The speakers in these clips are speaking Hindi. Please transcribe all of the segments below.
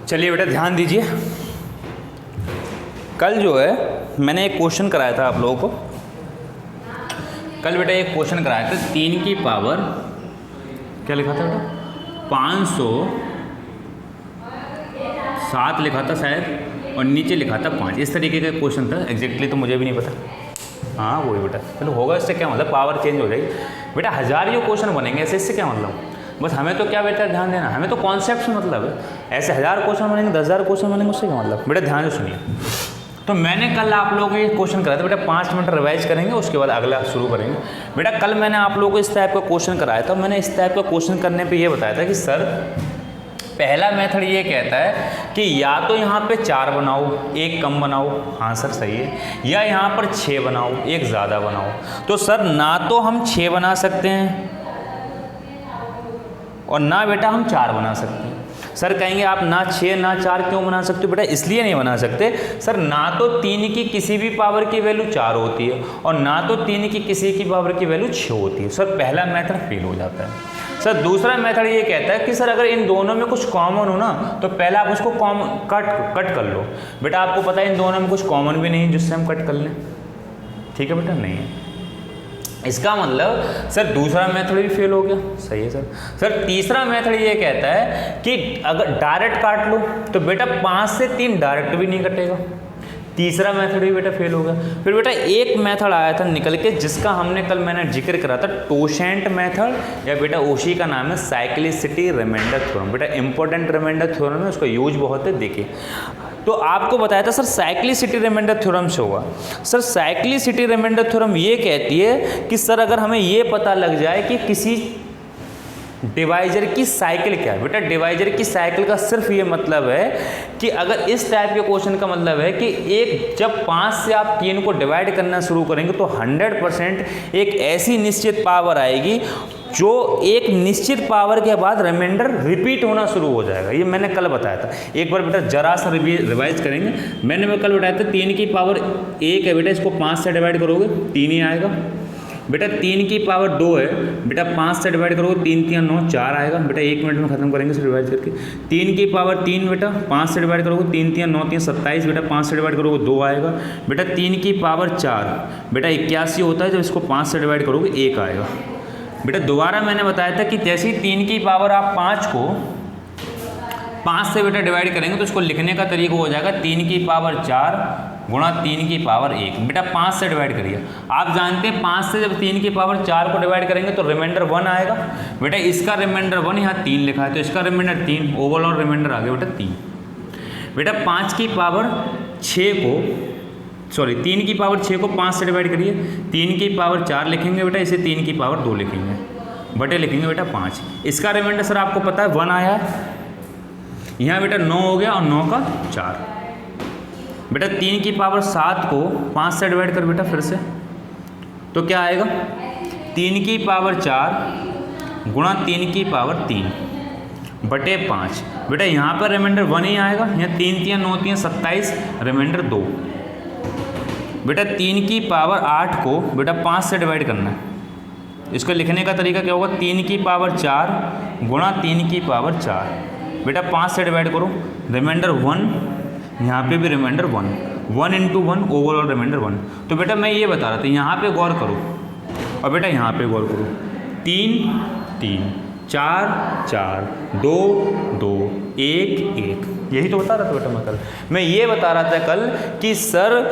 चलिए बेटा ध्यान दीजिए, कल जो है मैंने एक क्वेश्चन कराया था आप लोगों को। कल बेटा एक क्वेश्चन कराया था 3 की पावर क्या लिखा था बेटा 507 लिखा था शायद, और नीचे लिखा था 5। इस तरीके का क्वेश्चन था, एग्जैक्टली तो मुझे भी नहीं पता। हाँ वही बेटा, चलो होगा। इससे क्या मतलब पावर चेंज हो जाएगी बेटा। हज़ारों क्वेश्चन बनेंगे ऐसे, इससे क्या मतलब। बस हमें तो क्या बेटा ध्यान देना, हमें तो कॉन्सेप्ट से मतलब है। ऐसे 1000 क्वेश्चन बनेंगे, 10,000 क्वेश्चन बनेंगे, उससे क्या मतलब। बेटा ध्यान से सुनिए, तो मैंने कल आप लोगों को ये क्वेश्चन कराया था बेटा। 5 मिनट रिवाइज करेंगे, उसके बाद अगला शुरू करेंगे। बेटा कल मैंने आप लोगों को इस टाइप का क्वेश्चन कराया था। मैंने इस टाइप का क्वेश्चन करने पे ये बताया था कि सर पहला मेथड ये कहता है कि या तो यहाँ पे 4 बनाओ, एक कम बनाओ, हाँ सर सही है, या यहाँ पर 6 बनाओ, एक ज़्यादा बनाओ। तो सर ना तो हम 6 बना सकते हैं और ना बेटा हम 4 बना सकते हैं। सर कहेंगे आप ना 6 ना 4 क्यों बना सकते हो। बेटा इसलिए नहीं बना सकते सर, ना तो 3 की किसी भी पावर की वैल्यू 4 होती है और ना तो 3 की किसी की पावर की वैल्यू 6 होती है। सर पहला मेथड फेल हो जाता है। सर दूसरा मेथड ये कहता है कि सर अगर इन दोनों में कुछ कॉमन हो ना, तो पहले आप उसको कट कर लो। बेटा आपको पता है इन दोनों में कुछ कॉमन भी नहीं है जिससे हम कट कर लें, ठीक है बेटा, नहीं है। इसका मतलब सर दूसरा मेथड भी फेल हो गया, सही है सर। सर तीसरा मेथड ये कहता है कि अगर डायरेक्ट काट लो तो बेटा 5 से 3 डायरेक्ट भी नहीं कटेगा। तीसरा मेथड भी बेटा फेल हो गया। फिर बेटा एक मेथड आया था निकल के, जिसका हमने कल मैंने जिक्र करा था, टोशेंट मेथड, या बेटा उसी का नाम है साइक्लिसिटी रिमाइंडर थ्योरम। बेटा इंपॉर्टेंट रिमाइंडर थ्योरम है, उसका यूज बहुत है, देखिए। तो आपको बताया था सर साइक्लिसिटी रिमाइंडर थ्योरम से होगा। सर साइक्लिसिटी रिमाइंडर थ्योरम ये कहती है कि सर अगर हमें ये पता लग जाए कि किसी डिवाइजर की साइकिल क्या है। बेटा डिवाइजर की साइकिल का सिर्फ ये मतलब है कि अगर इस टाइप के क्वेश्चन का मतलब है कि एक जब 5 से आप 3 को डिवाइड करना शुरू करेंगे तो 100% एक ऐसी निश्चित पावर आएगी जो एक निश्चित पावर के बाद रिमाइंडर रिपीट होना शुरू हो जाएगा। ये मैंने कल बताया था। एक बार बेटा जरा सा रिवाइज करेंगे। मैंने कल बताया था 3 की पावर 1 है बेटा, इसको 5 से डिवाइड करोगे 3 ही आएगा। बेटा 3 की पावर 2 है बेटा, 5 से डिवाइड करोगे 3 3 9 4 आएगा। बेटा 1 मिनट में खत्म करेंगे इसे रिवाइज करके। 3 की पावर 3 बेटा, 5 से डिवाइड करोगे 3 3 9 3 27 बेटा, 5 से डिवाइड करोगे 2 आएगा। बेटा 3 की पावर 4 बेटा 81 होता है, जब इसको 5 से डिवाइड करोगे 1 आएगा। बेटा दोबारा मैंने बताया था कि जैसे ही 3 की पावर आप 5 को 5 से बेटा डिवाइड करेंगे तो इसको लिखने का तरीका हो जाएगा 3 की पावर 4 गुणा 3 की पावर 1। बेटा 5 से डिवाइड करिए। आप जानते हैं 5 से जब 3 की पावर 4 को डिवाइड करेंगे तो रिमाइंडर 1 आएगा। बेटा इसका रिमाइंडर 1, यहाँ 3 लिखा है तो इसका रिमाइंडर 3, ओवरऑल रिमाइंडर आ गया बेटा 3। बेटा 5 की पावर 6 को 3 की पावर 6 को 5 से डिवाइड करिए। 3 की पावर 4 लिखेंगे बेटा, इसे 3 की पावर 2 लिखेंगे, बटे लिखेंगे बेटा 5। इसका रिमाइंडर सर आपको पता है 1 आया है। यहाँ बेटा 9 हो गया और 9 का 4। बेटा 3 की पावर 7 को 5 से डिवाइड कर बेटा फिर से, तो क्या आएगा 3 की पावर 4 गुणा 3 की पावर 3 बटे 5। बेटा यहाँ पर रिमाइंडर 1 ही आएगा। यहाँ 3 3 9 3 27, रिमाइंडर 2। बेटा 3 की पावर 8 को बेटा 5 से डिवाइड करना है। इसको लिखने का तरीका क्या होगा 3 की पावर 4 गुणा 3 की पावर 4। बेटा 5 से डिवाइड करो, रिमाइंडर 1, यहाँ पे भी रिमाइंडर 1, 1 × 1 ओवरऑल रिमाइंडर 1। तो बेटा मैं ये बता रहा था, यहाँ पे गौर करो और बेटा यहाँ पे गौर करो। 3 3 4 4 2 2 1 1, यही तो बता रहा था बेटा मैं कल। मैं ये बता रहा था कल कि सर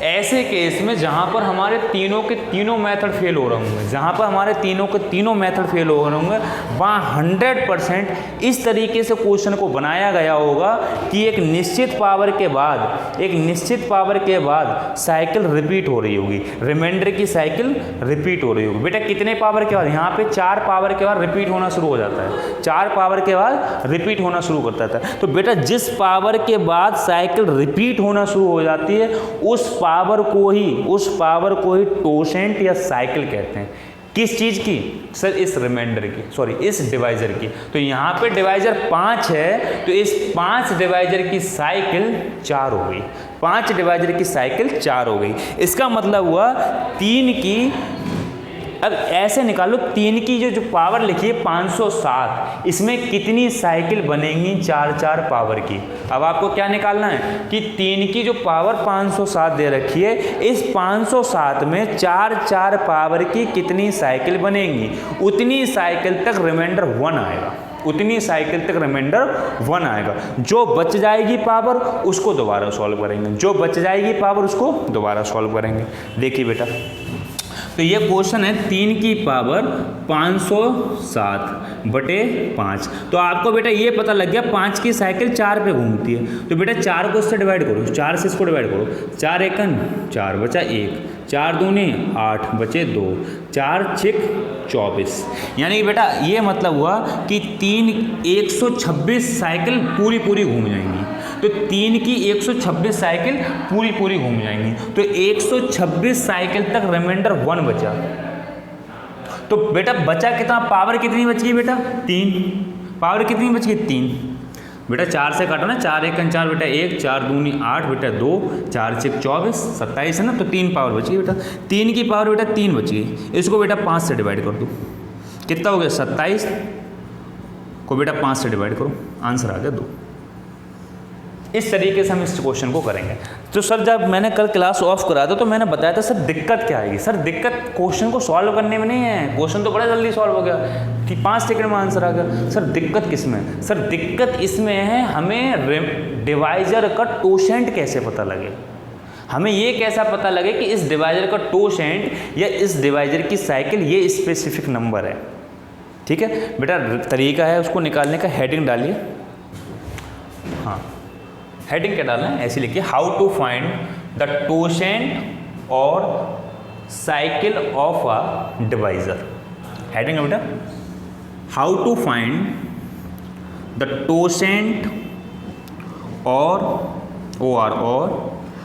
ऐसे केस में जहाँ पर हमारे तीनों के तीनों मेथड फेल हो रहे होंगे, जहाँ पर हमारे तीनों के तीनों मेथड फेल हो रहे होंगे, वहाँ 100% इस तरीके से क्वेश्चन को बनाया गया होगा कि एक निश्चित पावर के बाद साइकिल रिपीट हो रही होगी, रिमाइंडर की साइकिल रिपीट हो रही होगी। बेटा कितने पावर के बाद, यहाँ पे 4 पावर के बाद रिपीट होना शुरू हो जाता है, 4 पावर के बाद रिपीट होना शुरू करता था। तो बेटा जिस पावर के बाद साइकिल रिपीट होना शुरू हो जाती है उस पावर को ही टोशेंट या साइकिल कहते हैं। किस चीज की सर, इस रिमाइंडर की, इस डिवाइजर की। तो यहाँ पे डिवाइजर 5 है तो इस 5 डिवाइजर की साइकिल 4 हो गई, 5 डिवाइजर की साइकिल 4 हो गई। इसका मतलब हुआ 3 अब ऐसे निकालो 3 की जो पावर लिखी है 507, इसमें कितनी साइकिल बनेंगी 4 पावर की। अब आपको क्या निकालना है कि 3 की जो पावर 507 दे रखी है, इस 507 में 4 पावर की कितनी साइकिल बनेंगी, उतनी साइकिल तक रिमाइंडर 1 आएगा, उतनी साइकिल तक रिमाइंडर 1 आएगा। जो बच जाएगी पावर उसको दोबारा सॉल्व करेंगे, जो बच जाएगी पावर उसको दोबारा सॉल्व करेंगे। देखिए बेटा, तो ये क्वेश्चन है 3 की पावर 507 बटे 5। तो आपको बेटा ये पता लग गया 5 की साइकिल 4 पे घूमती है, तो बेटा 4 को इससे डिवाइड करो, 4 से इसको डिवाइड करो, 4 एकन 4 बचा 1, 4 दूनी 8 बचे 2, 4 6 24। यानी कि बेटा ये मतलब हुआ कि 126 साइकिल पूरी घूम जाएंगी। तो 3 की 126 साइकिल पूरी घूम जाएंगी, तो 126 साइकिल तक रिमाइंडर 1 बचा। तो बेटा बचा कितना, पावर कितनी बच गई बेटा 3, पावर कितनी बच गई 3। बेटा 4 से काटो ना, 4 एकन 4 बेटा 1, 4 दूनी 8 बेटा 2, 4 6 24 27 है ना, तो 3 पावर बच गई बेटा। 3 की पावर बेटा 3 बच गई, इसको बेटा 5 से डिवाइड कर दो, कितना हो गया 27 को बेटा 5 से डिवाइड करो, आंसर आ गया 2। इस तरीके से हम इस क्वेश्चन को करेंगे। तो सर जब मैंने कल क्लास ऑफ करा था तो मैंने बताया था सर दिक्कत क्या आएगी। सर दिक्कत क्वेश्चन को सॉल्व करने में नहीं है, क्वेश्चन तो बड़ा जल्दी सॉल्व हो गया कि 5 सेकंड में आंसर आ गया। सर दिक्कत किस में? सर दिक्कत इसमें है हमें डिवाइजर का टोशेंट कैसे पता लगे, हमें ये कैसा पता लगे कि इस डिवाइजर का टोशेंट या इस डिवाइजर की साइकिल ये स्पेसिफिक नंबर है। ठीक है बेटा, तरीका है उसको निकालने का। हेडिंग डालिए, हाँ हेडिंग क्या डालना है, ऐसे लिखिए, हाउ टू फाइंड द टोशेंट और cycle of a divisor. Heading है बेटा, हाउ टू फाइंड द टोशेंट और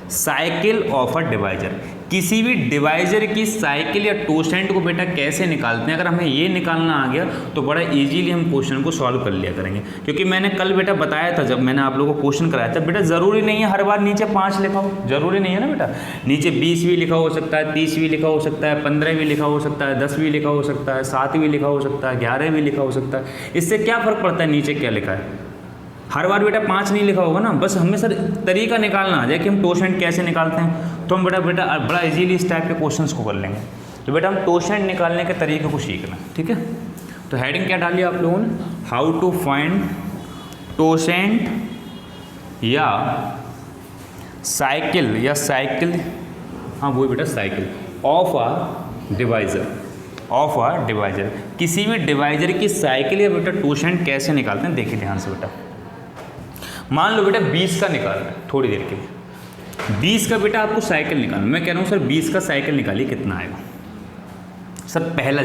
साइकिल ऑफ अ डिवाइजर। किसी भी डिवाइजर की साइकिल या टोशेंट को बेटा कैसे निकालते हैं, अगर हमें ये निकालना आ गया तो बड़ा इजीली हम क्वेश्चन को सॉल्व कर लिया करेंगे। क्योंकि मैंने कल बेटा बताया था, जब मैंने आप लोगों को क्वेश्चन कराया था, बेटा ज़रूरी नहीं है हर बार नीचे 5 लिखा हो, ज़रूरी नहीं है ना बेटा। नीचे 20 भी लिखा हो सकता है, 30 भी लिखा हो सकता है, 15 भी लिखा हो सकता है, 10 भी लिखा हो सकता है, 7 भी लिखा हो सकता है, 11 भी लिखा हो सकता है। इससे क्या फ़र्क पड़ता है नीचे क्या लिखा है, हर बार बेटा 5 नहीं लिखा होगा ना। बस हमें सर तरीका निकालना आ जाए कि हम टोशेंट कैसे निकालते हैं, तो हम बेटा बड़ा इजीली इस टाइप के क्वेश्चंस को कर लेंगे। तो बेटा हम टोशेंट निकालने के तरीके को सीखना, ठीक है। तो हेडिंग क्या डाली आप लोगों ने, हाउ टू फाइंड टोशेंट या साइकिल, हाँ वो बेटा साइकिल ऑफ अ डिवाइजर। किसी भी डिवाइजर की साइकिल या बेटा टोशेंट कैसे निकालते हैं, देखिए ध्यान से बेटा। मान लो बेटा 20 का निकालना है, थोड़ी देर के लिए 20 का बेटा आपको साइकिल निकालना। मैं कह रहा हूँ सर 20 का साइकिल निकालिए, कितना आएगा। सर पहला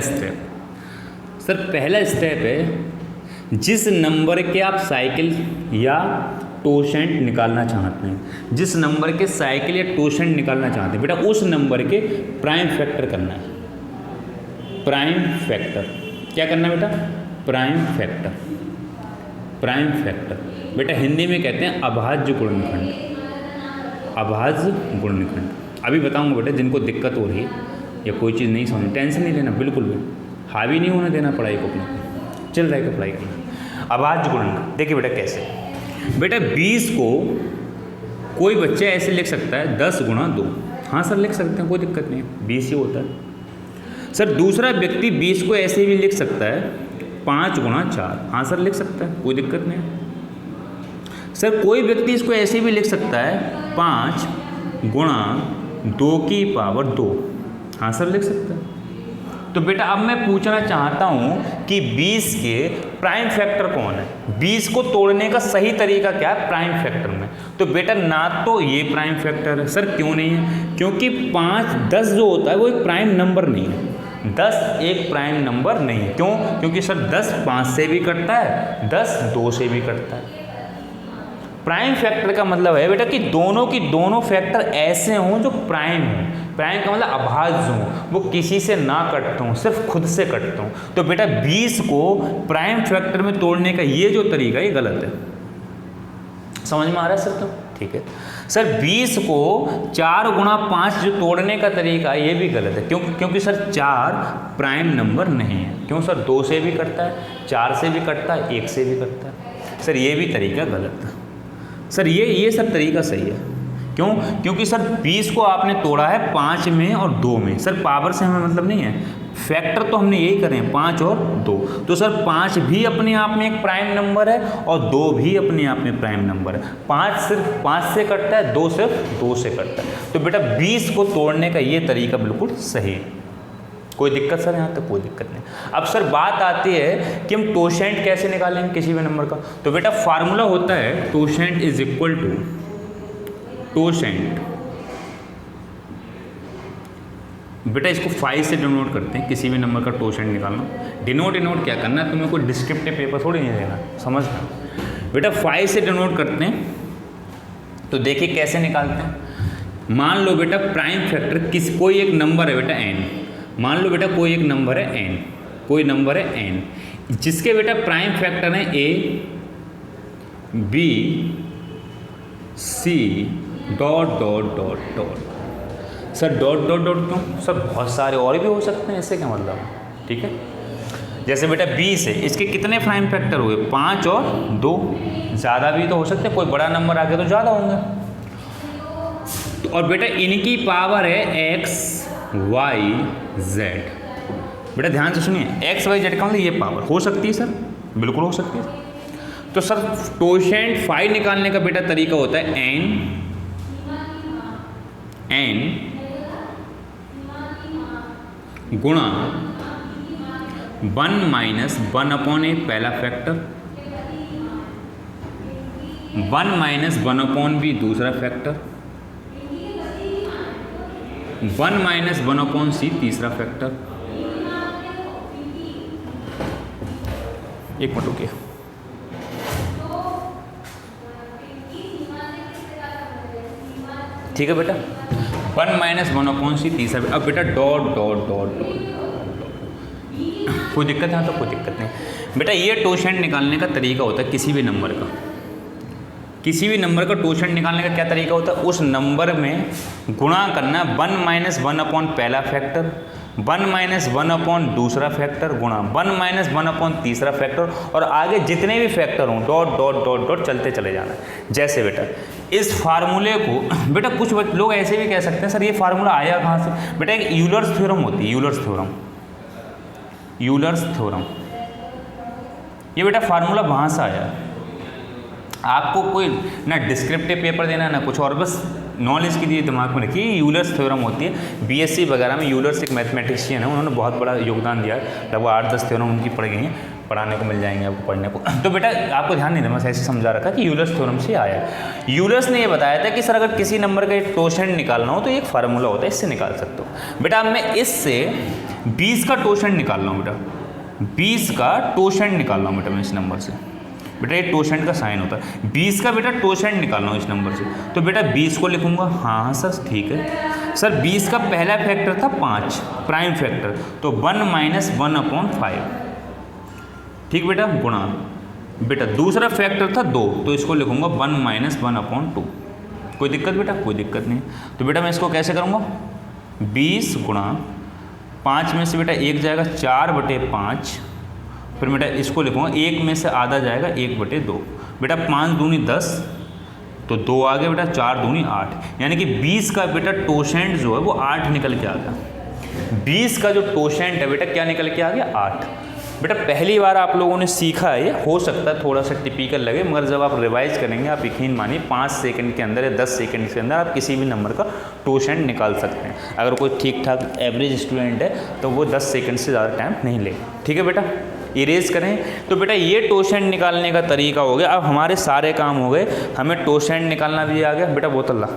स्टेप है जिस नंबर के आप साइकिल या टोशेंट निकालना चाहते हैं, जिस नंबर के साइकिल या टोशेंट निकालना चाहते हैं बेटा, उस नंबर के प्राइम फैक्टर करना है। प्राइम फैक्टर क्या करना है बेटा, प्राइम फैक्टर बेटा हिंदी में कहते हैं अभाज्य गुणनखंड। अभी बताऊंगा बेटा, जिनको दिक्कत हो रही है या कोई चीज़ नहीं समझ, टेंशन नहीं लेना, बिल्कुल भी हावी नहीं होने देना पढ़ाई को, अपने चल रहेगा पढ़ाई करना। अभाज्य गुणनखंड देखिए बेटा कैसे, बेटा 20 को कोई बच्चा ऐसे लिख सकता है 10 गुणा 2, हाँ सर लिख सकते हैं, कोई दिक्कत नहीं है, 20 ही होता है। सर दूसरा व्यक्ति 20 को ऐसे भी लिख सकता है 5 गुणा 4, हाँ सर लिख सकता है, कोई दिक्कत नहीं है। सर कोई व्यक्ति इसको ऐसे भी लिख सकता है 5 गुणा 2 की पावर 2, हाँ सर लिख सकता है। तो बेटा अब मैं पूछना चाहता हूँ कि 20 के प्राइम फैक्टर कौन है, 20 को तोड़ने का सही तरीका क्या है प्राइम फैक्टर में। तो बेटा ना तो ये प्राइम फैक्टर है, सर क्यों नहीं है, क्योंकि 5 10 जो होता है वो एक प्राइम नंबर नहीं है, 10 एक प्राइम नंबर नहीं है। क्यों, क्योंकि सर 10 5 से भी कटता है, 10 2 से भी कटता है। प्राइम फैक्टर का मतलब है बेटा कि दोनों फैक्टर ऐसे हों जो प्राइम हों। प्राइम का मतलब अभाज्य हों, वो किसी से ना कटते हों, सिर्फ खुद से कटते हों। तो बेटा 20 को प्राइम फैक्टर में तोड़ने का ये जो तरीका है ये गलत है। समझ में आ रहा है सर? तो ठीक है सर 20 को 4 गुणा 5 जो तोड़ने का तरीका है ये भी गलत है, क्योंकि सर 4 प्राइम नंबर नहीं है। क्यों सर, 2 से भी कटता है, 4 से भी कटता है, 1 से भी कटता है। सर ये भी तरीका गलत है। सर ये सब तरीका सही है। क्यों? क्योंकि सर 20 को आपने तोड़ा है 5 में और 2 में। सर पावर से हमें मतलब नहीं है, फैक्टर तो हमने यही करे हैं 5 और 2। तो सर 5 भी अपने आप में एक प्राइम नंबर है और 2 भी अपने आप में प्राइम नंबर है। 5 सिर्फ 5 से कटता है, 2 सिर्फ 2 से कटता है। तो बेटा 20 को तोड़ने का ये तरीका बिल्कुल सही है। कोई दिक्कत सर? यहाँ तक कोई दिक्कत नहीं। अब सर बात आती है कि हम टोशेंट कैसे निकालेंगे किसी भी नंबर का। तो बेटा फार्मूला होता है टोशेंट इज इक्वल टू टोशेंट। बेटा इसको 5 से डिनोट करते हैं, किसी भी नंबर का टोशेंट निकालना। डिनोट क्या करना है, तुम्हें कोई डिस्क्रिप्टिव पेपर थोड़ी नहीं देना, समझना। बेटा 5 से डिनोट करते हैं। तो देखिए कैसे निकालते हैं। मान लो बेटा प्राइम फैक्टर कोई एक नंबर है बेटा n। मान लो बेटा कोई एक नंबर है n, कोई नंबर है n, जिसके बेटा प्राइम फैक्टर है a, b, c dot dot dot dot. Sir dot dot dot क्यों? सर बहुत सारे और भी हो सकते हैं, इससे क्या मतलब है, ठीक है। जैसे बेटा 20 है, इसके कितने प्राइम फैक्टर हुए? 5 और 2। ज़्यादा भी तो हो सकते हैं, कोई बड़ा नंबर आ गया तो ज़्यादा होंगे। और बेटा इनकी पावर है x y z। बेटा ध्यान से सुनिए, x y z का मतलब ये पावर हो सकती है सर, बिल्कुल हो सकती है। तो सर टोशेंट 5 निकालने का बेटा तरीका होता है n गुणा 1 माइनस 1/a पहला फैक्टर, 1 माइनस 1/b दूसरा फैक्टर, 1 माइनस 1/c तीसरा फैक्टर। एक मिनट रुकिए। ठीक है बेटा, 1 माइनस 1/c तीसरा। अब बेटा डॉट डॉट डॉट डॉट। कोई दिक्कत है? तो कोई दिक्कत नहीं। बेटा ये टोशेंट निकालने का तरीका होता है किसी भी नंबर का। किसी भी नंबर का टोशेंट निकालने का क्या तरीका होता है? उस नंबर में गुणा करना 1 माइनस 1/ पहला फैक्टर, 1 माइनस 1/ दूसरा फैक्टर गुणा 1 माइनस 1/ तीसरा फैक्टर, और आगे जितने भी फैक्टर हों डॉट डॉट डॉट डॉट चलते चले जाना। जैसे बेटा इस फार्मूले को बेटा कुछ लोग ऐसे भी कह सकते हैं सर ये फार्मूला आया कहाँ से? बेटा एक यूलर्स थ्योरम होती है, यूलर्स थ्योरम। ये बेटा फार्मूला वहाँ से आया। आपको कोई ना डिस्क्रिप्टिव पेपर देना ना कुछ और, बस नॉलेज के लिए दिमाग में रखिए। यूलर्स थ्योरम होती है, बीएससी वगैरह में यूलर्स एक मैथमेटिशियन है, उन्होंने बहुत बड़ा योगदान दिया है। लगभग 8-10 थ्योरम उनकी पढ़ गई हैं, पढ़ाने को मिल जाएंगे आपको पढ़ने को। तो बेटा आपको ध्यान नहीं देना, बस ऐसे समझा रखा कि यूलर्स थ्योरम से आया। यूलर्स ने ये बताया था कि सर अगर किसी नंबर का एक टोशेंट निकालना हो तो एक फार्मूला होता है, इससे निकाल सकते हो। बेटा अब मैं इससे 20 का टोशेंट निकाल रहा हूँ। बेटा 20 का टोशेंट निकाल रहा हूँ बेटा मैं इस नंबर से। बेटा ये टोशेंट का साइन होता है। 20 का बेटा टोशेंट निकालना हो इस नंबर से, तो बेटा 20 को लिखूंगा। हाँ सर ठीक है सर। 20 का पहला फैक्टर था 5 प्राइम फैक्टर, तो 1 माइनस 1/5, ठीक बेटा, गुणा बेटा दूसरा फैक्टर था 2, तो इसको लिखूंगा 1 माइनस 1/2। कोई दिक्कत बेटा? कोई दिक्कत नहीं। तो बेटा मैं इसको कैसे करूँगा? 20 गुणा 5 में से बेटा 1 जाएगा 4/5, फिर बेटा इसको लिखूँगा 1 में से आधा जाएगा 1/2। बेटा 5 दूनी 10, तो 2 आ गया बेटा, 4 दूनी 8, यानी कि 20 का बेटा टोशेंट जो है वो 8 निकल के आ गया। 20 का जो टोशेंट है बेटा क्या निकल के आ गया? 8। बेटा पहली बार आप लोगों ने सीखा है, ये हो सकता है थोड़ा सा टिपिकल लगे, मगर जब आप रिवाइज करेंगे आप यकीन मानिए 5 सेकंड के अंदर या 10 सेकंड के अंदर आप किसी भी नंबर का टोशेंट निकाल सकते हैं। अगर कोई ठीक ठाक एवरेज स्टूडेंट है तो वो 10 सेकंड से ज़्यादा टाइम नहीं लेगा। ठीक है बेटा, इरेज करें। तो बेटा ये टोशेंट निकालने का तरीका हो गया। अब हमारे सारे काम हो गए, हमें टोशेंट निकालना भी आ गया। बेटा बोतल ला।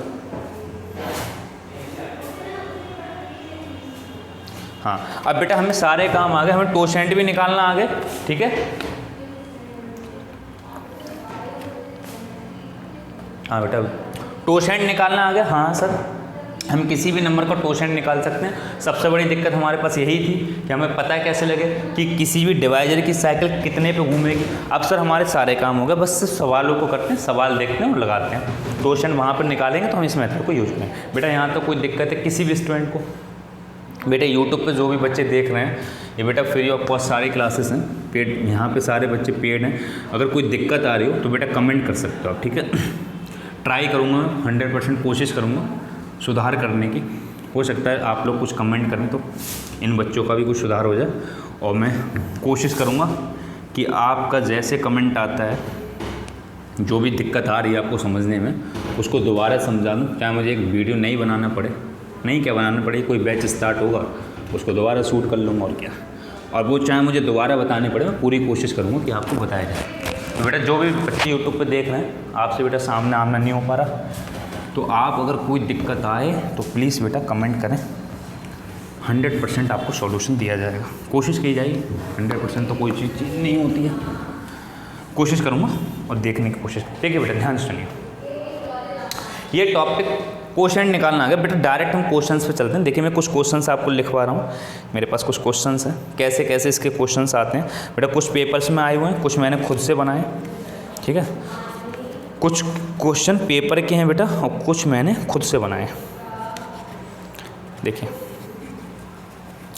हाँ अब बेटा हमें सारे काम आ गए, हमें टोशेंट भी निकालना आ गए। ठीक है, हाँ बेटा टोशेंट निकालना आ गया। हाँ सर हम किसी भी नंबर का टोशेंट निकाल सकते हैं। सबसे बड़ी दिक्कत हमारे पास यही थी कि हमें पता कैसे लगे कि किसी भी डिवाइजर की साइकिल कितने पे घूमेगी। अब सर हमारे सारे काम हो गए, बस सिर्फ सवालों को करते हैं, सवाल देखते हैं और लगाते हैं। टोशेंट वहाँ पर निकालेंगे तो हम इस मेथड को यूज करें। बेटा यहाँ तो कोई दिक्कत है किसी भी स्टूडेंट को? बेटा यूट्यूब पे जो भी बच्चे देख रहे हैं ये बेटा फ्री ऑफ कॉस्ट सारी क्लासेस हैं, पेड, यहाँ पे सारे बच्चे पेड हैं। अगर कोई दिक्कत आ रही हो तो बेटा कमेंट कर सकते हो आप, ठीक है। ट्राई करूँगा, 100% कोशिश करूँगा सुधार करने की। हो सकता है आप लोग कुछ कमेंट करें तो इन बच्चों का भी कुछ सुधार हो जाए, और मैं कोशिश करूँगा कि आपका जैसे कमेंट आता है, जो भी दिक्कत आ रही है आपको समझने में, उसको दोबारा समझा दूँ। चाहे मुझे एक वीडियो नहीं बनाना पड़े, नहीं क्या बनाना पड़े, कोई बैच स्टार्ट होगा उसको दोबारा शूट कर लूँगा और क्या, और वो चाहे मुझे दोबारा बताने पड़े, मैं पूरी कोशिश करूँगा कि आपको बताया जाए। तो बेटा जो भी बच्चे यूट्यूब पे देख रहे हैं, आपसे बेटा सामने आमना नहीं हो पा रहा, तो आप अगर कोई दिक्कत आए तो प्लीज़ बेटा कमेंट करें, 100% आपको सॉल्यूशन दिया जाएगा। कोशिश की जाएगी, 100% तो कोई चीज़ नहीं होती है, कोशिश करूँगा और देखने की कोशिश। ठीक है बेटा, ध्यान से सुनिए। ये टॉपिक क्वेश्चन निकालना आ गया बेटा, डायरेक्ट हम क्वेश्चंस पे चलते हैं। देखिए मैं कुछ क्वेश्चंस आपको लिखवा रहा हूँ, मेरे पास कुछ क्वेश्चंस हैं, कैसे कैसे इसके क्वेश्चंस आते हैं बेटा। कुछ पेपर्स में आए हुए हैं, कुछ मैंने खुद से बनाए, ठीक है। कुछ क्वेश्चन पेपर के हैं बेटा और कुछ मैंने खुद से बनाए। देखिए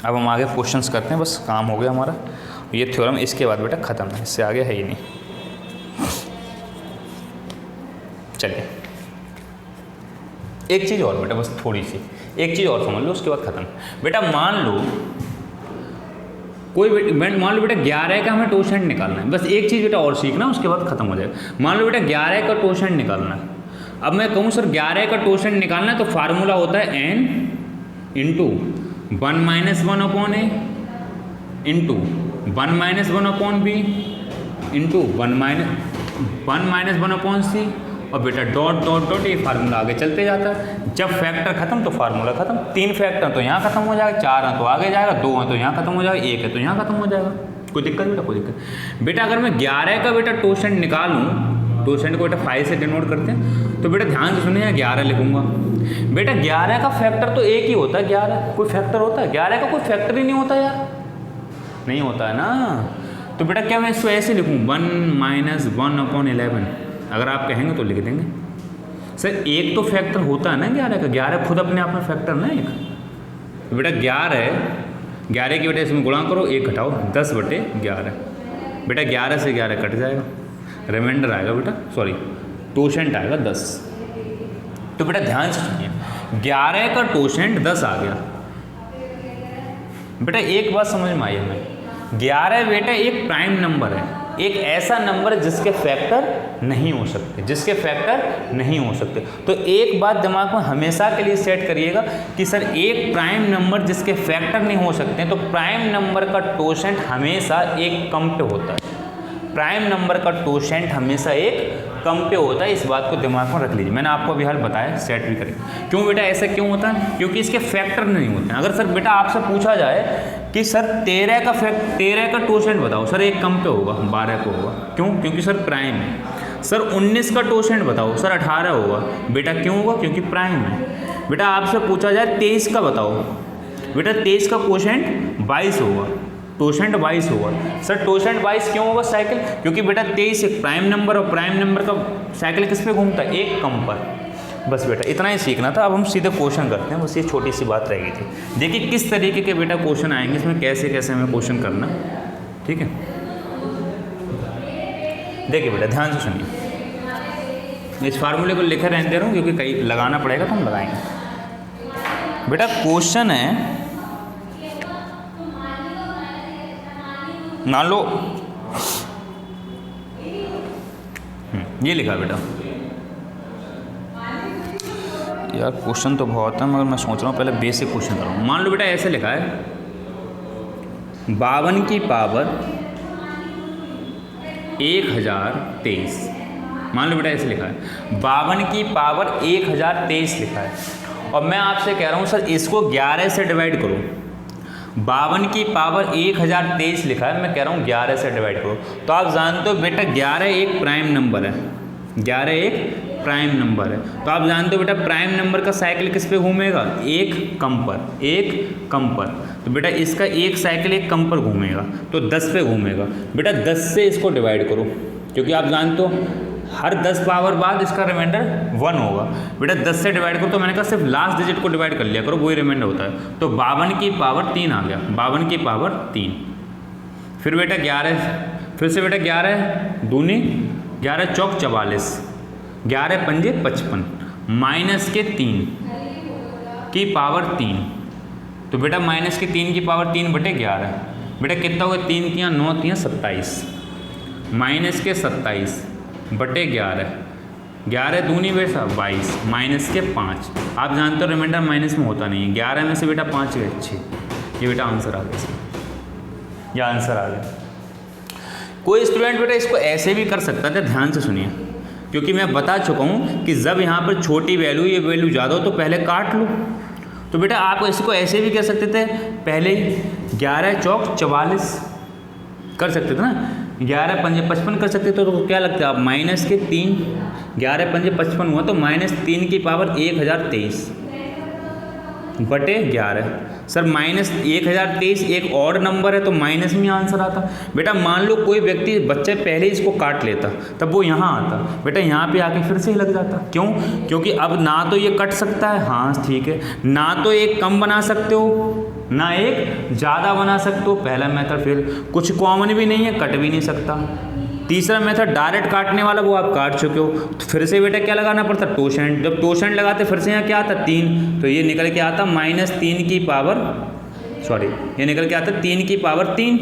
अब हम आगे क्वेश्चंस करते हैं, बस काम हो गया हमारा। ये थ्योरम इसके बाद बेटा ख़त्म है, इससे आगे है ही नहीं। चलिए एक चीज़ और बेटा, बस थोड़ी सी एक चीज़ और समझ लो, उसके बाद ख़त्म। बेटा मान लो मान लो बेटा 11 का हमें टोशेंट निकालना है, बस एक चीज़ बेटा और सीखना, उसके बाद खत्म हो जाएगा। मान लो बेटा 11 का टोशेंट निकालना है। अब मैं कहूँ सर 11 का टोशेंट निकालना है तो फार्मूला होता है n into 1 - 1 upon a into 1 - 1 upon b into 1 - 1 upon c, और बेटा डॉट डॉट डॉट, ये फार्मूला आगे चलते जाता है। जब फैक्टर खत्म तो फार्मूला खत्म। 3 फैक्टर तो यहाँ खत्म हो जाएगा, 4 हैं तो आगे जाएगा, 2 हैं तो यहाँ खत्म हो जाएगा, 1 है तो यहाँ खत्म हो जाएगा। कोई दिक्कत बेटा? कोई दिक्कत। बेटा अगर मैं 11 का बेटा टोशेंट निकालूँ, टोशेंट को बेटा 5 से डिनोट करते हैं, तो बेटा ध्यान से सुनिए 11 लिखूंगा। बेटा 11 का फैक्टर तो एक ही होता है, 11 कोई फैक्टर होता है? 11 का कोई फैक्टर ही नहीं होता यार, नहीं होता है ना। तो बेटा क्या मैं इसको ऐसे लिखूँ 1 - 1 अपॉन 11? अगर आप कहेंगे तो लिख देंगे। सर एक तो फैक्टर होता है ना 11 का, 11 खुद अपने आप में फैक्टर ना एक। तो बेटा 11 की बेटा इसमें गुणा करो, 1 घटाओ 10/11। बेटा 11 से 11 कट जाएगा, रिमाइंडर आएगा बेटा, सॉरी टोशेंट आएगा 10। तो बेटा ध्यान से सुनिए, 11 का टोशेंट 10 आ गया। बेटा एक बात समझ में आई हमें, 11 बेटा एक प्राइम नंबर है, एक ऐसा नंबर है जिसके फैक्टर नहीं हो सकते, जिसके फैक्टर नहीं हो सकते। तो एक बात दिमाग में हमेशा के लिए सेट करिएगा कि सर एक प्राइम नंबर जिसके फैक्टर नहीं हो सकते, तो प्राइम नंबर का टोशेंट हमेशा एक कम पे होता है। प्राइम नंबर का टोशेंट हमेशा एक कम पे होता है, इस बात को दिमाग में रख लीजिए। मैंने आपको अभी हाल बताया, सेट भी करें। क्यों बेटा ऐसा क्यों होता है? क्योंकि इसके फैक्टर नहीं होते हैं। अगर सर बेटा आपसे पूछा जाए कि सर 13 का टोशेंट बताओ, सर एक कम पे होगा, 12 को होगा। क्यों? क्योंकि सर प्राइम है। सर 19 का टोशेंट बताओ, सर 18 होगा। बेटा क्यों होगा? क्योंकि प्राइम है। बेटा आपसे पूछा जाए 23 का बताओ, बेटा 23 का टोशेंट 22 होगा, टोशेंट 22 होगा। सर टोशेंट 22 क्यों होगा साइकिल? क्योंकि बेटा 23 एक प्राइम नंबर, और प्राइम नंबर का साइकिल किस पे घूमता है? एक कम पर। बस बेटा इतना ही सीखना था। अब हम सीधे क्वेश्चन करते हैं, बस ये छोटी सी बात रह गई थी। देखिए किस तरीके के बेटा क्वेश्चन आएंगे, इसमें कैसे कैसे हमें क्वेश्चन करना, ठीक है। देखिए बेटा ध्यान से सुनिए, इस फार्मूले को लिखे रहने दे रहा हूँ क्योंकि कहीं लगाना पड़ेगा तो हम लगाएंगे। बेटा क्वेश्चन है, मान लो ये लिखा बेटा, यार क्वेश्चन तो बहुत है मगर मैं सोच रहा हूँ पहले बेसिक क्वेश्चन करूँ। मान लो बेटा ऐसे लिखा है 52 की पावर 1023। मान लो बेटा ऐसे लिखा है 52 की पावर 1023 लिखा है, और मैं आपसे कह रहा हूँ सर इसको 11 से डिवाइड करो। 52 की पावर 1023 लिखा है, मैं कह रहा हूँ 11 से डिवाइड करो। तो आप जानते हो बेटा 11 एक प्राइम नंबर है, 11 एक प्राइम नंबर है। तो आप जानते हो बेटा प्राइम नंबर का साइकिल किस पे घूमेगा, एक कम पर, एक कम पर। तो बेटा इसका एक साइकिल एक कम पर घूमेगा तो 10 पे घूमेगा। बेटा 10 से इसको डिवाइड करो, क्योंकि आप जानते हो हर 10 पावर बाद इसका रिमाइंडर 1 होगा। बेटा 10 से डिवाइड करो तो मैंने कहा सिर्फ लास्ट डिजिट को डिवाइड कर लिया करो, वही रिमाइंडर होता है। तो 52 की पावर 3 आ गया, 52 की पावर 3। फिर बेटा 11, फिर से बेटा 11 दूनी 11 चौक 44, 11 पंजे 55, माइनस के 3 की पावर 3। तो बेटा माइनस के 3 की पावर 3 बटे 11, बेटा कितना होगा, 3 तियाँ 9 तियाँ 27, माइनस के 27 बटे 11, 11 दूनी बेटा 22, माइनस के 5। आप जानते हो रिमाइंडर माइनस में होता नहीं है, 11 में से बेटा 5 गए 6। ये बेटा आंसर आ गया इसका, यह आंसर आ गया। कोई स्टूडेंट बेटा इसको ऐसे भी कर सकता था, ध्यान से सुनिए, क्योंकि मैं बता चुका हूँ कि जब यहाँ पर छोटी वैल्यू ये वैल्यू ज़्यादा हो तो पहले काट लो। तो बेटा आप इसको ऐसे भी कर सकते थे, पहले 11 चौक 44 कर सकते थे ना, 11 पंजे 55 कर सकते थे। तो क्या लगता है आप, माइनस के 3, 11 पंजे 55 हुआ तो माइनस 3 की पावर 1023 बटे 11। सर माइनस 1023 एक और नंबर है तो माइनस में आंसर आता। बेटा मान लो कोई व्यक्ति बच्चे पहले इसको काट लेता तब वो यहाँ आता, बेटा यहाँ पे आके फिर से ही लग जाता। क्यों, क्योंकि अब ना तो ये कट सकता है, हाँ ठीक है, ना तो एक कम बना सकते हो ना एक ज़्यादा बना सकते हो, पहला मेथड फेल। कुछ कॉमन भी नहीं है, कट भी नहीं सकता। तीसरा मेथड डायरेक्ट काटने वाला, वो आप काट चुके हो, तो फिर से बेटा क्या लगाना पड़ता, टोशेंट। जब टोशेंट लगाते फिर से यहाँ क्या आता 3, तो ये निकल के आता माइनस 3 की पावर, सॉरी ये निकल के आता 3 की पावर 3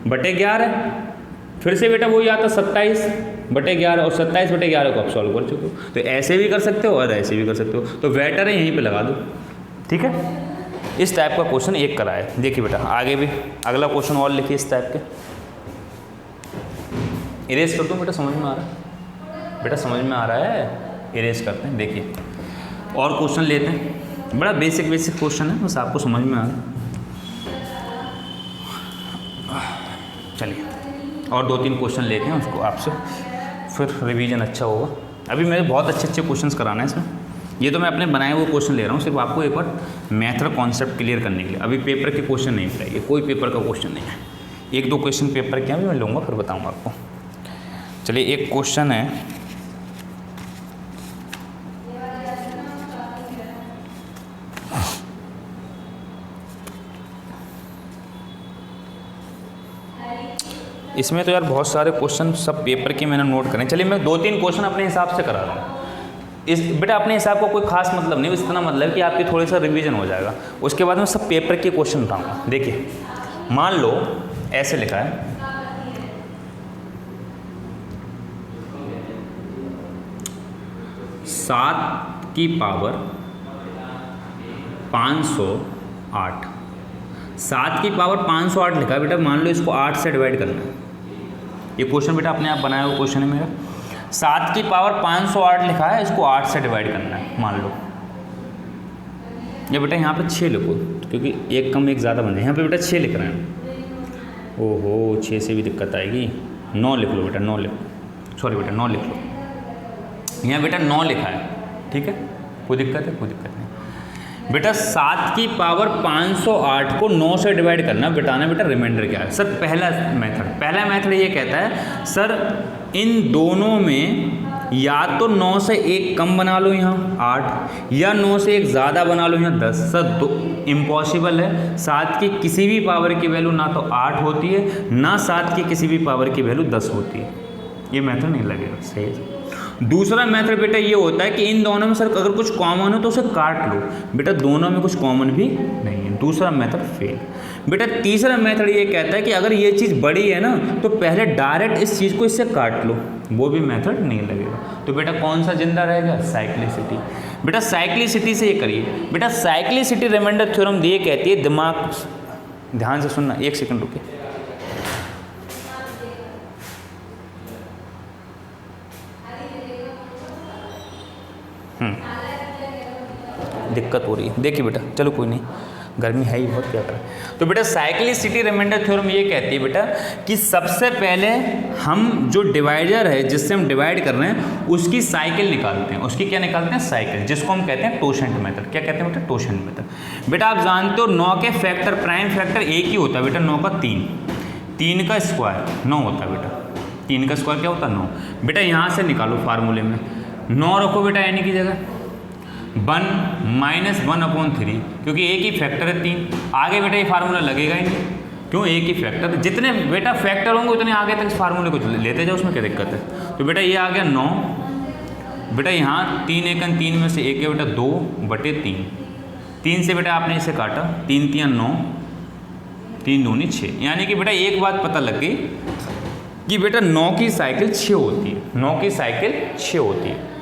बटे 11। फिर से बेटा वही आता 27 बटे 11, और 27 बटे 11 को आप सॉल्व कर चुके हो। तो ऐसे भी कर सकते हो और ऐसे भी कर सकते हो, तो बेटर है यहीं पर लगा दो, ठीक है। इस टाइप का क्वेश्चन एक करा है। देखिए बेटा आगे भी अगला क्वेश्चन और लिखिए इस टाइप के, इरेज कर दूँ बेटा, समझ में आ रहा है बेटा, समझ में आ रहा है, इरेज करते हैं। देखिए और क्वेश्चन लेते हैं, बड़ा बेसिक क्वेश्चन है, बस आपको समझ में आ रहा है। चलिए और 2-3 क्वेश्चन लेते हैं उसको आपसे, फिर रिवीजन अच्छा होगा। अभी मेरे बहुत अच्छे क्वेश्चंस कराना है इसमें, ये तो मैं अपने बनाए हुए क्वेश्चन ले रहा हूँ, सिर्फ आपको एक बार मेथड कॉन्सेप्ट क्लियर करने के लिए। अभी पेपर के क्वेश्चन नहीं बताइए, कोई पेपर का क्वेश्चन नहीं है, 1-2 क्वेश्चन पेपर के भी मैं लूँगा, फिर बताऊँगा आपको। चलिए एक क्वेश्चन है, इसमें तो यार बहुत सारे क्वेश्चन सब पेपर के मैंने नोट करें। चलिए मैं 2-3 क्वेश्चन अपने हिसाब से करा रहा हूँ। इस बेटा अपने हिसाब का कोई खास मतलब नहीं, इतना मतलब कि आपके थोड़ा सा रिवीजन हो जाएगा, उसके बाद मैं सब पेपर के क्वेश्चन उठाऊँगा। देखिए मान लो ऐसे लिखा है, 7 की पावर 508, 7 की पावर 508 लिखा है बेटा, मान लो इसको 8 से डिवाइड करना है। ये क्वेश्चन बेटा अपने आप बनाया हुआ क्वेश्चन है मेरा। 7 की पावर 508 लिखा है, इसको 8 से डिवाइड करना है मान लो। ये बेटा यहाँ पे 6 लिखो, क्योंकि एक कम एक ज़्यादा बन जाए। यहाँ पे बेटा 6 लिख रहे हैं, ओहो 6 से भी दिक्कत आएगी। 9 लिख लो बेटा, 9 लिख लो, सॉरी बेटा 9 लिख लो। यहाँ बेटा 9 लिखा है, ठीक है, कोई दिक्कत है, कोई दिक्कत नहीं बेटा। 7 की पावर 508 को 9 से डिवाइड करना, बताना बेटा रिमाइंडर क्या है। सर पहला मेथड ये कहता है सर इन दोनों में या तो 9 से एक कम बना लो यहाँ 8, या 9 से एक ज़्यादा बना लो यहाँ 10। सर इम्पॉसिबल है, 7 की किसी भी पावर की वैल्यू ना तो 8 होती है ना 7 की किसी भी पावर की वैल्यू 10 होती है। ये मेथड नहीं लगेगा, सही है। दूसरा मेथड बेटा ये होता है कि इन दोनों में सर अगर कुछ कॉमन हो तो उसे काट लो। बेटा दोनों में कुछ कॉमन भी नहीं है, दूसरा मेथड फेल। बेटा तीसरा मेथड ये कहता है कि अगर ये चीज़ बड़ी है ना तो पहले डायरेक्ट इस चीज़ को इससे काट लो, वो भी मेथड नहीं लगेगा। तो बेटा कौन सा जिंदा रहेगा, साइक्लिसिटी। बेटा साइक्लिसिटी से ये करिए बेटा, साइक्लिसिटी रिमाइंडर थ्योरम ये कहती है, दिमाग ध्यान से सुनना, 1 सेकंड रुकिए। दिक्कत हो रही है, देखिए बेटा, चलो कोई नहीं, गर्मी है ही बहुत, क्या करें। तो बेटा साइक्लिसिटी रिमाइंडर थ्योरम ये कहती है बेटा कि सबसे पहले हम जो डिवाइडर है जिससे हम डिवाइड कर रहे हैं उसकी साइकिल निकालते हैं। उसकी क्या निकालते हैं? साइकिल, जिसको हम कहते हैं टोशेंट मेथड। क्या कहते हैं बेटा? टोशेंट मेथड। बेटा आप जानते हो 9 के फैक्टर, प्राइम फैक्टर एक ही होता है बेटा, 9 का 3 का स्क्वायर 9 होता है बेटा। 3 का स्क्वायर क्या होता है? 9। बेटा यहाँ से निकालो फार्मूले में 9 रखो बेटा यानी की जगह 1 - 1/3, क्योंकि एक ही फैक्टर है 3। आगे बेटा ये फार्मूला लगेगा ही नहीं, क्यों? एक ही फैक्टर, जितने बेटा फैक्टर होंगे उतने आगे तक इस फार्मूले को लेते जाओ, उसमें क्या दिक्कत है। तो बेटा ये आ गया 9। बेटा यहाँ 3 एकन 3 में से एक है बेटा 2/3। 3 से बेटा आपने इसे काटा, 3 × 9, 3 दूनी 6। यानी कि बेटा एक बात पता लग गई कि बेटा 9 की साइकिल 6 होती है। 9 की साइकिल 6 होती है।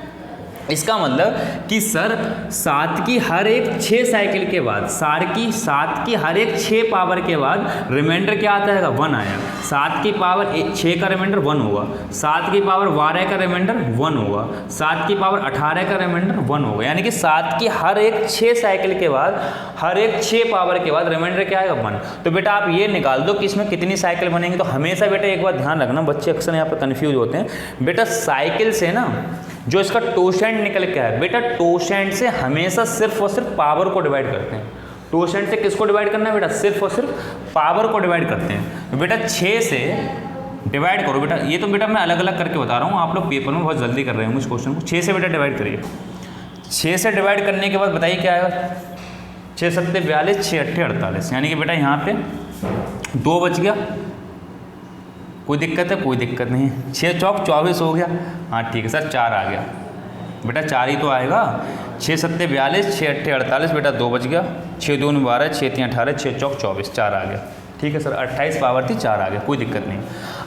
इसका मतलब कि सर 7 की हर एक 6 साइकिल के बाद, 7 की हर एक 6 पावर के बाद रिमाइंडर क्या आता है? 1 आया। 7 की पावर 6 का रिमाइंडर 1 होगा, 7 की पावर 12 का रिमाइंडर 1 होगा, 7 की पावर 18 का रिमाइंडर 1 होगा। यानी कि 7 की हर एक 6 साइकिल के बाद, हर एक 6 पावर के बाद रिमाइंडर क्या आएगा? 1। तो बेटा आप ये निकाल दो कि इसमें कितनी साइकिल बनेंगी। तो हमेशा बेटा एक बात ध्यान रखना, बच्चे अक्सर यहाँ पर कन्फ्यूज होते हैं। बेटा साइकिल से ना जो इसका टोशेंट निकल के आया, बेटा टोशेंट से हमेशा सिर्फ और सिर्फ पावर को डिवाइड करते हैं। टोशेंट से किसको डिवाइड करना है बेटा? सिर्फ और सिर्फ पावर को डिवाइड करते हैं। तो बेटा 6 से डिवाइड करो बेटा, ये तो बेटा मैं अलग अलग करके बता रहा हूँ, आप लोग पेपर में बहुत जल्दी कर रहे होंगे इस क्वेश्चन को। 6 से बेटा डिवाइड करिए। 6 से डिवाइड करने के बाद बताइए क्या आएगा? 6 × 7 = 42, 6 × 8 = 48। यानी कि बेटा यहाँ पे 2 बच गया। कोई दिक्कत है? कोई दिक्कत नहीं। 6 चौक 24 हो गया। हाँ ठीक है सर, 4 आ गया बेटा, 4 ही तो आएगा। 6 × 7 = 42, 6 × 8 = 48 बेटा, 2 बच गया। 6 × 2 = 12, 6 × 3 = 18, 6 चौक 24, 4 आ गया। ठीक है सर, 28 पावर थी, 4 आ गया, कोई दिक्कत नहीं।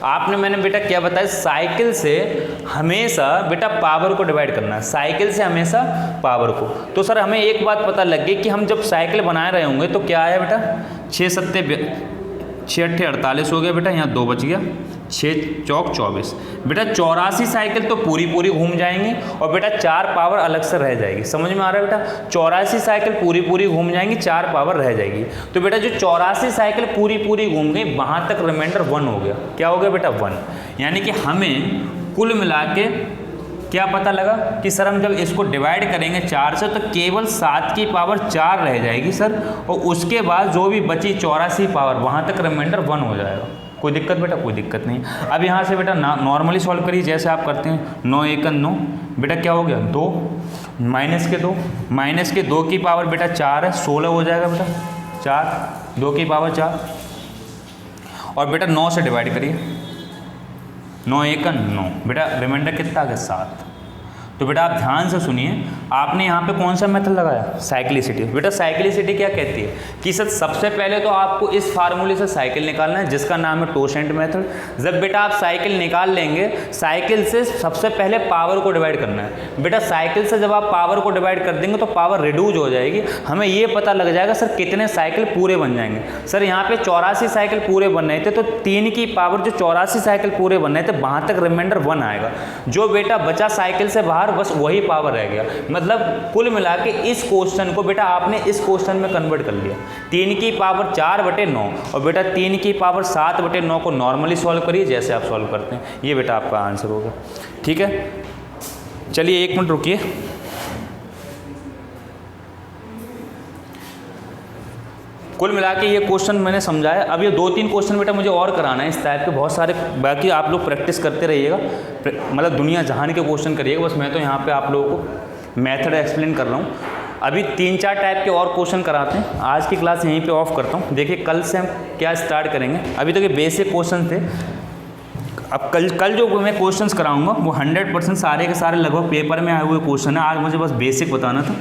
आपने मैंने बेटा क्या बताया? साइकिल से हमेशा बेटा पावर को डिवाइड करना है, साइकिल से हमेशा पावर को। तो सर हमें एक बात पता लग गई कि हम जब साइकिल बना रहे होंगे तो क्या आया बेटा? 6 × 8 = 48 हो गया बेटा, यहाँ 2 बच गया। 6 चौक 24 बेटा, 84 साइकिल तो पूरी घूम जाएंगी और बेटा 4 पावर अलग से रह जाएगी। समझ में आ रहा है बेटा? 84 साइकिल पूरी घूम जाएंगी, 4 पावर रह जाएगी। तो बेटा जो 84 साइकिल पूरी घूम गई, वहाँ तक रिमाइंडर 1 हो गया। क्या हो गया बेटा? 1। यानी कि हमें कुल मिला के क्या पता लगा कि सर हम जब इसको डिवाइड करेंगे 4 से तो केवल 7 की पावर 4 रह जाएगी सर, और उसके बाद जो भी बची 84 पावर, वहाँ तक रिमाइंडर 1 हो जाएगा। कोई दिक्कत बेटा? कोई दिक्कत नहीं। अब यहाँ से बेटा नॉर्मली सॉल्व करिए जैसे आप करते हैं। 9 × 1 = 9 बेटा, क्या हो गया? 2 -2 के 2 की पावर बेटा 4 है, 16 हो जाएगा बेटा। 4 2 की पावर 4 और बेटा 9 से डिवाइड करिए। 9 × 1 = 9 बेटा, रिमाइंडर कितना आ गया? 7। तो बेटा आप ध्यान से सुनिए, आपने यहाँ पे कौन सा मेथड लगाया? साइक्लिसिटी। बेटा साइक्लिसिटी क्या कहती है कि सर सबसे पहले तो आपको इस फार्मूले से साइकिल निकालना है जिसका नाम है टोशेंट मेथड। जब बेटा आप साइकिल निकाल लेंगे, साइकिल से सबसे पहले पावर को डिवाइड करना है। बेटा साइकिल से जब आप पावर को डिवाइड कर देंगे तो पावर रिड्यूज हो जाएगी, हमें ये पता लग जाएगा सर कितने साइकिल पूरे बन जाएंगे। सर यहाँ पे 84 साइकिल पूरे बन रहे थे, तो 3 की पावर जो 84 साइकिल पूरे बन रहे थे, वहाँ तक रिमाइंडर 1 आएगा। जो बेटा बचा साइकिल से बाहर, बस वही पावर रह गया। मतलब कुल मिला के इस क्वेश्चन को बेटा आपने इस क्वेश्चन में कन्वर्ट कर लिया। 3 की पावर 4/9 और बेटा 3 की पावर 7/9 को नॉर्मली सॉल्व करिए जैसे आप सॉल्व करते हैं। ये बेटा आपका आंसर होगा। ठीक है, चलिए 1 मिनट रुकिए। कुल मिला के ये क्वेश्चन मैंने समझाया। अब ये 2-3 क्वेश्चन बेटा मुझे और कराना है इस टाइप के, बहुत सारे। बाकी आप लोग प्रैक्टिस करते रहिएगा, मतलब दुनिया जहान के क्वेश्चन करिएगा। बस मैं तो यहाँ पे आप लोगों को मेथड एक्सप्लेन कर रहा हूँ। अभी 3-4 टाइप के और क्वेश्चन कराते हैं। आज की क्लास यहीं पे ऑफ करता हूँ। देखिए कल से हम क्या स्टार्ट करेंगे। अभी तो ये बेसिक क्वेश्चन थे। अब कल जो मैं क्वेश्चंस कराऊंगा वो 100% सारे के सारे लगभग पेपर में आए हुए क्वेश्चन है। आज मुझे बस बेसिक बताना था।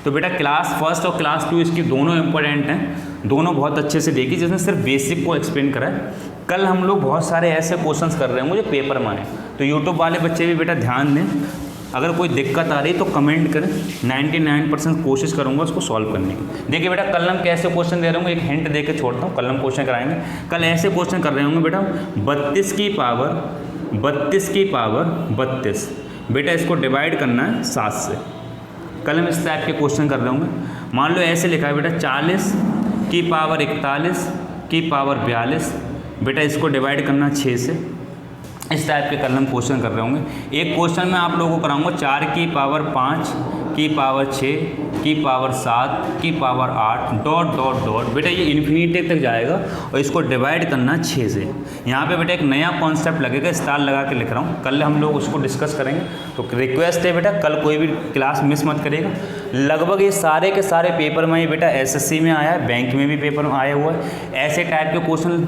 तो बेटा क्लास 1 और क्लास 2 इसकी दोनों इंपॉर्टेंट हैं, दोनों बहुत अच्छे से देखिए, जिसमें सिर्फ बेसिक को एक्सप्लेन करा है। कल हम लोग बहुत सारे ऐसे क्वेश्चंस कर रहे हैं जो पेपर में आए, तो यूट्यूब वाले बच्चे भी बेटा ध्यान दें। अगर कोई दिक्कत आ रही तो कमेंट करें, 99% कोशिश करूंगा उसको सॉल्व करने की। देखिए बेटा कल हम कैसे क्वेश्चन दे रहे होंगे, एक हिंट दे के छोड़ता हूँ। कल हम क्वेश्चन कराएंगे। कल ऐसे क्वेश्चन कर रहे होंगे बेटा 32 की पावर 32 बेटा, इसको डिवाइड करना है 7 से। कल हम इस टाइप के क्वेश्चन कर रहे होंगे। मान लो ऐसे लिखा है बेटा 40 की पावर 41 की पावर 42। बेटा इसको डिवाइड करना 6 से। इस टाइप के कल हम क्वेश्चन कर रहे होंगे। एक क्वेश्चन में आप लोगों को कराऊंगा 4 की पावर 5 की पावर 6 की पावर 7 की पावर 8 डॉट डॉट डॉट। बेटा ये इन्फिनिटी तक जाएगा और इसको डिवाइड करना 6 से। यहाँ पे बेटा एक नया कॉन्सेप्ट लगेगा, स्टार लगा के लिख रहा हूँ, कल हम लोग उसको डिस्कस करेंगे। तो रिक्वेस्ट है बेटा कल कोई भी क्लास मिस मत करिएगा। लगभग ये सारे के सारे पेपर में, ये बेटा एसएससी में आया है, बैंक में भी पेपर आया हुआ है। ऐसे टाइप के क्वेश्चन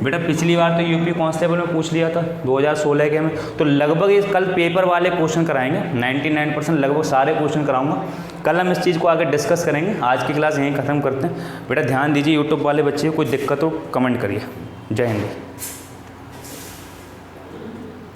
बेटा पिछली बार तो यूपी कांस्टेबल में पूछ लिया था 2016 के में। तो लगभग ये कल पेपर वाले क्वेश्चन कराएंगे, 99% लगभग सारे क्वेश्चन कराऊंगा। कल हम इस चीज़ को आगे डिस्कस करेंगे। आज की क्लास यहीं ख़त्म करते हैं। बेटा ध्यान दीजिए, यूट्यूब वाले बच्चे कोई दिक्कत हो कमेंट करिए। जय हिंद।